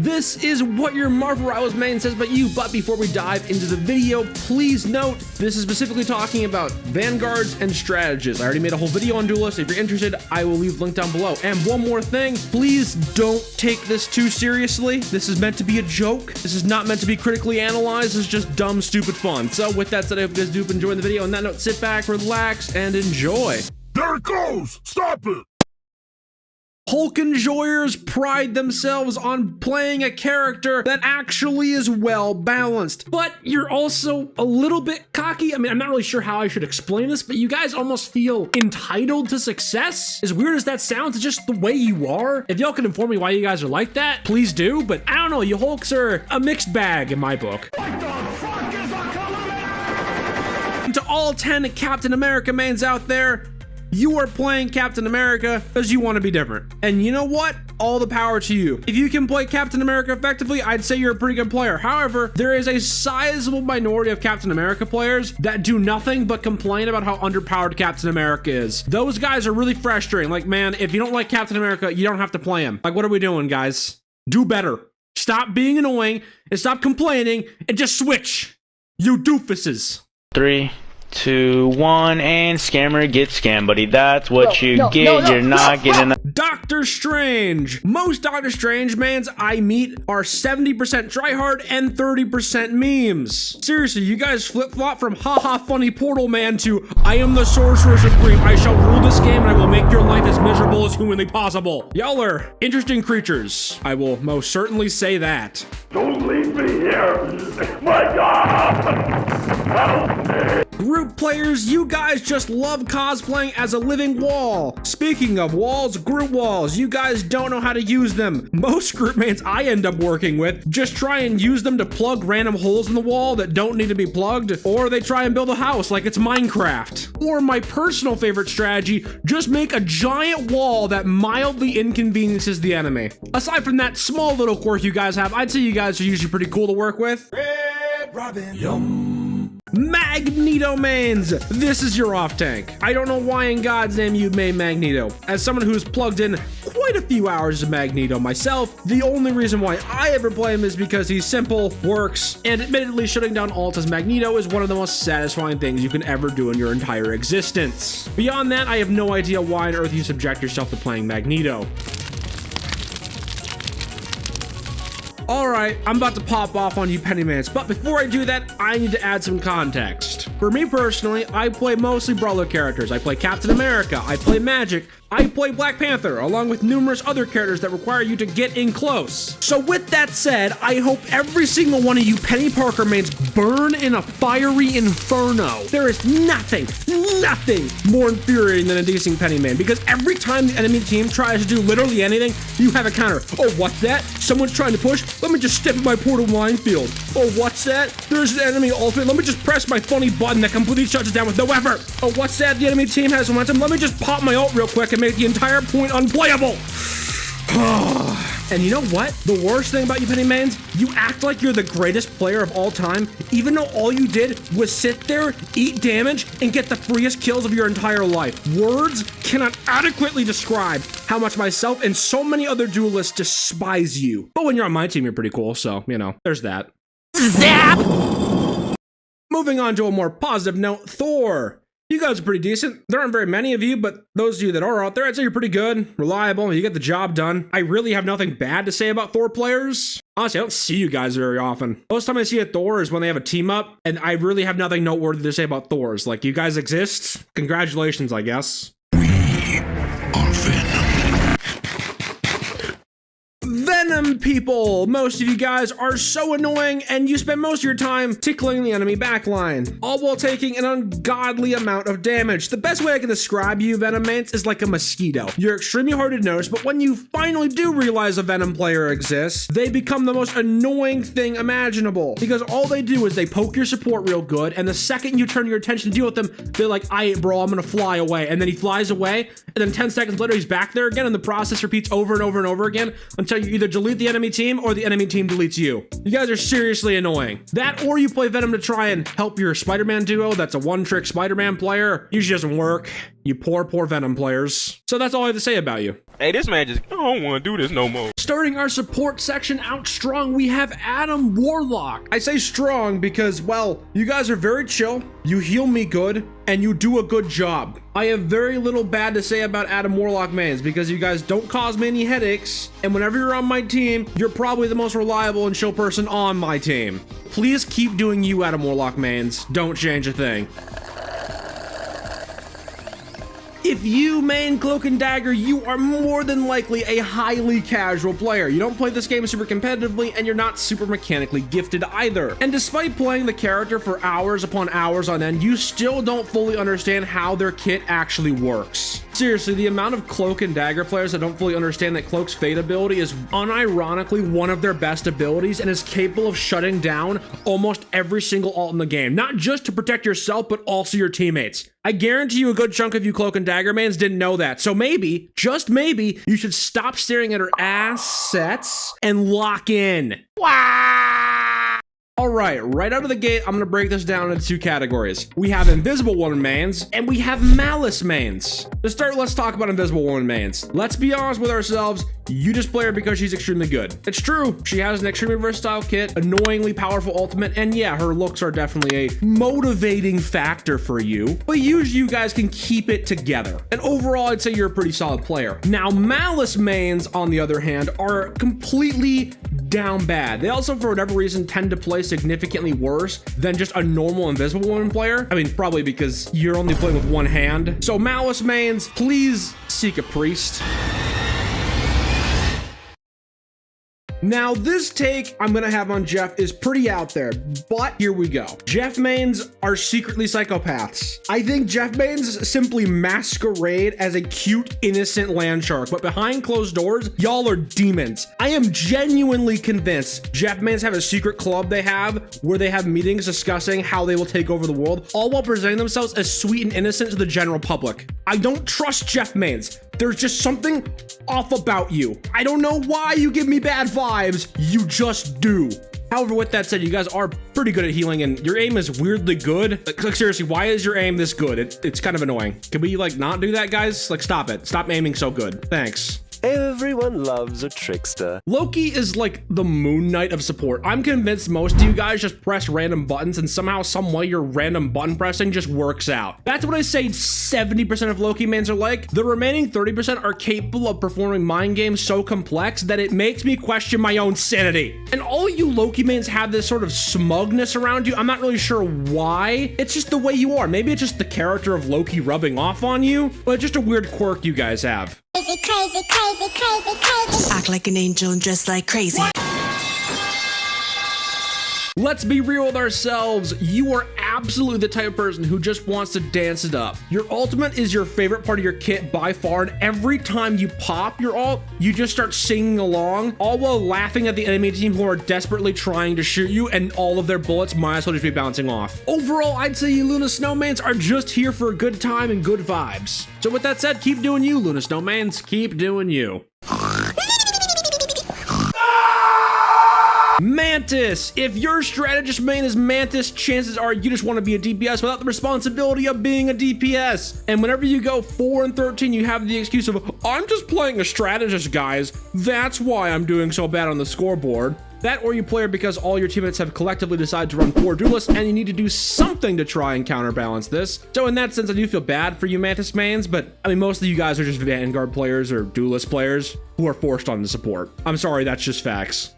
This is what your Marvel Rivals main says about you, but before we dive into the video, please note, this is specifically talking about Vanguards and strategists. I already made a whole video on Dualist. If you're interested, I will leave the link down below. And one more thing, please don't take this too seriously. This is meant to be a joke. This is not meant to be critically analyzed. This is just dumb, stupid fun. So with that said, I hope you guys do enjoy the video. On that note, sit back, relax, and enjoy. There it goes! Stop it! Hulk enjoyers pride themselves on playing a character that actually is well balanced, but you're also a little bit cocky. I mean, I'm not really sure how I should explain this, but you guys almost feel entitled to success. As weird as that sounds, it's just the way you are. If y'all can inform me why you guys are like that, please do, but I don't know, you Hulks are a mixed bag in my book. What the fuck is a color? To all 10 Captain America mains out there, you are playing Captain America because you want to be different. And you know what? All the power to you. If you can play Captain America effectively, I'd say you're a pretty good player. However, there is a sizable minority of Captain America players that do nothing but complain about how underpowered Captain America is. Those guys are really frustrating. Like, man, if you don't like Captain America, you don't have to play him. Like, what are we doing, guys? Do better. Stop being annoying and stop complaining and just switch. You doofuses. 3, 2, 1, and scammer gets scammed, buddy. That's what you get. You're not getting a Doctor Strange. Most Doctor Strange mans I meet are 70% tryhard and 30% memes. Seriously, you guys flip-flop from haha funny portal man to I am the sorcerer supreme. I shall rule this game and I will make your life as miserable as humanly possible. Y'all are interesting creatures. I will most certainly say that. Don't leave me here! My God! Help me! Group players, you guys just love cosplaying as a living wall. Speaking of walls, group walls, you guys don't know how to use them. Most group mates I end up working with just try and use them to plug random holes in the wall that don't need to be plugged, or they try and build a house like it's Minecraft. Or my personal favorite strategy, just make a giant wall that mildly inconveniences the enemy. Aside from that small little quirk you guys have, I'd say you guys are usually pretty cool to work with. Red Robin. Yum. Magneto mains, this is your off tank. I don't know why in God's name you made Magneto. As someone who's plugged in quite a few hours of Magneto myself, the only reason why I ever play him is because he's simple, works, and admittedly shutting down ult as Magneto is one of the most satisfying things you can ever do in your entire existence. Beyond that, I have no idea why on earth you subject yourself to playing Magneto. Alright, I'm about to pop off on you Pennymans, but before I do that, I need to add some context. For me personally, I play mostly brawler characters. I play Captain America, I play Magic, I play Black Panther, along with numerous other characters that require you to get in close. So with that said, I hope every single one of you Penny Parker mains burn in a fiery inferno. There is nothing more infuriating than a decent Penny man, because every time the enemy team tries to do literally anything, you have a counter. Oh, what's that? Someone's trying to push? Let me just step in my portal minefield. Oh, what's that? There's an enemy ultimate. Let me just press my funny button that completely shuts it down with no effort. Oh, what's that? The enemy team has momentum. Let me just pop my ult real quick and make the entire point unplayable. And you know what? The worst thing about you Penny Mans, you act like you're the greatest player of all time, even though all you did was sit there, eat damage, and get the freest kills of your entire life. Words cannot adequately describe how much myself and so many other duelists despise you. But when you're on my team, you're pretty cool, so, you know, there's that. Zap! Moving on to a more positive note, Thor. You guys are pretty decent. There aren't very many of you, but those of you that are out there, I'd say you're pretty good, reliable, you get the job done. I really have nothing bad to say about Thor players. Honestly, I don't see you guys very often. Most time I see a Thor is when they have a team up, and I really have nothing noteworthy to say about Thors. Like, you guys exist? Congratulations, I guess. Venom people! Most of you guys are so annoying and you spend most of your time tickling the enemy backline, all while taking an ungodly amount of damage. The best way I can describe you Venom mates is like a mosquito. You're extremely hard to notice, but when you finally do realize a Venom player exists, they become the most annoying thing imaginable, because all they do is they poke your support real good, and the second you turn your attention to deal with them, they're like, aight bro, I'm gonna fly away, and then he flies away, and then 10 seconds later he's back there again, and the process repeats over and over and over again until you either delete the enemy team or the enemy team deletes you. You guys are seriously annoying. That, or you play Venom to try and help your Spider-Man duo that's a one-trick Spider-Man player. Usually doesn't work. You poor Venom players. So that's all I have to say about you. Hey, this man just, I don't want to do this no more. Starting our support section out strong, we have Adam Warlock. I say strong because, well, you guys are very chill, you heal me good, and you do a good job. I have very little bad to say about Adam Warlock mains because you guys don't cause me any headaches, and whenever you're on my team, you're probably the most reliable and chill person on my team. Please keep doing you, Adam Warlock mains. Don't change a thing. If you main Cloak and Dagger, you are more than likely a highly casual player. You don't play this game super competitively, and you're not super mechanically gifted either. And despite playing the character for hours upon hours on end, you still don't fully understand how their kit actually works. Seriously, the amount of Cloak and Dagger players that don't fully understand that Cloak's Fade ability is unironically one of their best abilities and is capable of shutting down almost every single ult in the game. Not just to protect yourself, but also your teammates. I guarantee you a good chunk of you Cloak and Dagger mans didn't know that. So maybe, just maybe, you should stop staring at her assets and lock in. All right out of the gate, I'm gonna break this down into two categories. We have Invisible Woman mains, and we have Malice mains. To start, let's talk about Invisible Woman mains. Let's be honest with ourselves, you just play her because she's extremely good. It's true, she has an extremely versatile kit, annoyingly powerful ultimate, and yeah, her looks are definitely a motivating factor for you, but usually you guys can keep it together. And overall, I'd say you're a pretty solid player. Now, Malice mains, on the other hand, are completely down bad. They also, for whatever reason, tend to play significantly worse than just a normal Invisible Woman player. I mean, probably because you're only playing with one hand. So Malice mains, please seek a priest. Now, this take I'm gonna have on Jeff is pretty out there, but here we go. Jeff mains are secretly psychopaths. I think Jeff mains simply masquerade as a cute, innocent land shark, but behind closed doors, y'all are demons. I am genuinely convinced Jeff mains have a secret club they have where they have meetings discussing how they will take over the world, all while presenting themselves as sweet and innocent to the general public. I don't trust Jeff mains. There's just something off about you. I don't know why you give me bad vibes, you just do. However, with that said, you guys are pretty good at healing and your aim is weirdly good. Like seriously, why is your aim this good? It's kind of annoying. Can we like not do that, guys? Like stop it. Stop aiming so good. Thanks. Everyone loves a trickster. Loki is like the Moon Knight of support. I'm convinced most of you guys just press random buttons and somehow, some way your random button pressing just works out. That's what I say 70% of Loki mains are like. The remaining 30% are capable of performing mind games so complex that it makes me question my own sanity. And all you Loki mains have this sort of smugness around you. I'm not really sure why. It's just the way you are. Maybe it's just the character of Loki rubbing off on you, but it's just a weird quirk you guys have. Crazy, crazy, crazy, crazy, crazy. Act like an angel and dress like crazy. Let's be real with ourselves. You are absolutely the type of person who just wants to dance it up. Your ultimate is your favorite part of your kit by far, and every time you pop your ult, you just start singing along, all while laughing at the enemy team who are desperately trying to shoot you, and all of their bullets might as well just be bouncing off. Overall, I'd say you Luna Snowmans are just here for a good time and good vibes. So with that said, keep doing you, Luna Snowmans. Keep doing you. Mantis! If your strategist main is Mantis, chances are you just want to be a DPS without the responsibility of being a DPS. And whenever you go 4 and 13, you have the excuse of, I'm just playing a strategist, guys. That's why I'm doing so bad on the scoreboard. That or you play her because all your teammates have collectively decided to run 4 Duelists and you need to do something to try and counterbalance this. So in that sense, I do feel bad for you Mantis mains, but I mean, most of you guys are just Vanguard players or Duelist players who are forced on the support. I'm sorry, that's just facts.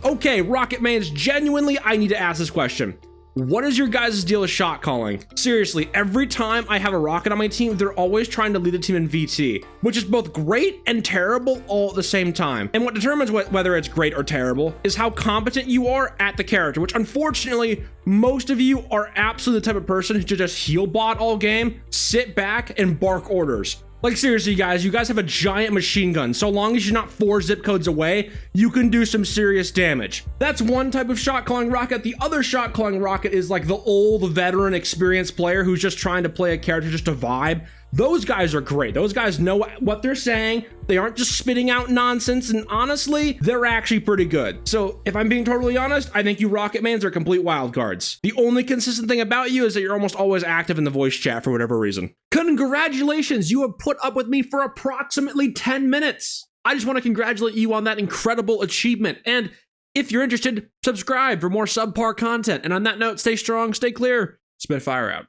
Okay, Rocket mains, genuinely, I need to ask this question. What is your guys' deal with shot calling? Seriously, every time I have a Rocket on my team, they're always trying to lead the team in VT, which is both great and terrible all at the same time. And what determines whether it's great or terrible is how competent you are at the character, which unfortunately, most of you are absolutely the type of person who should just heal bot all game, sit back, and bark orders. Like seriously, guys, you guys have a giant machine gun. So long as you're not 4 zip codes away, you can do some serious damage. That's one type of shot calling Rocket. The other shot calling Rocket is like the old veteran experienced player who's just trying to play a character just to vibe. Those guys are great. Those guys know what they're saying. They aren't just spitting out nonsense, and honestly, they're actually pretty good. So if I'm being totally honest, I think you Rocket Mans are complete wild cards. The only consistent thing about you is that you're almost always active in the voice chat for whatever reason. Congratulations, you have put up with me for approximately 10 minutes. I just want to congratulate you on that incredible achievement. And if you're interested, subscribe for more subpar content. And on that note, stay strong, stay clear. Spitfire out.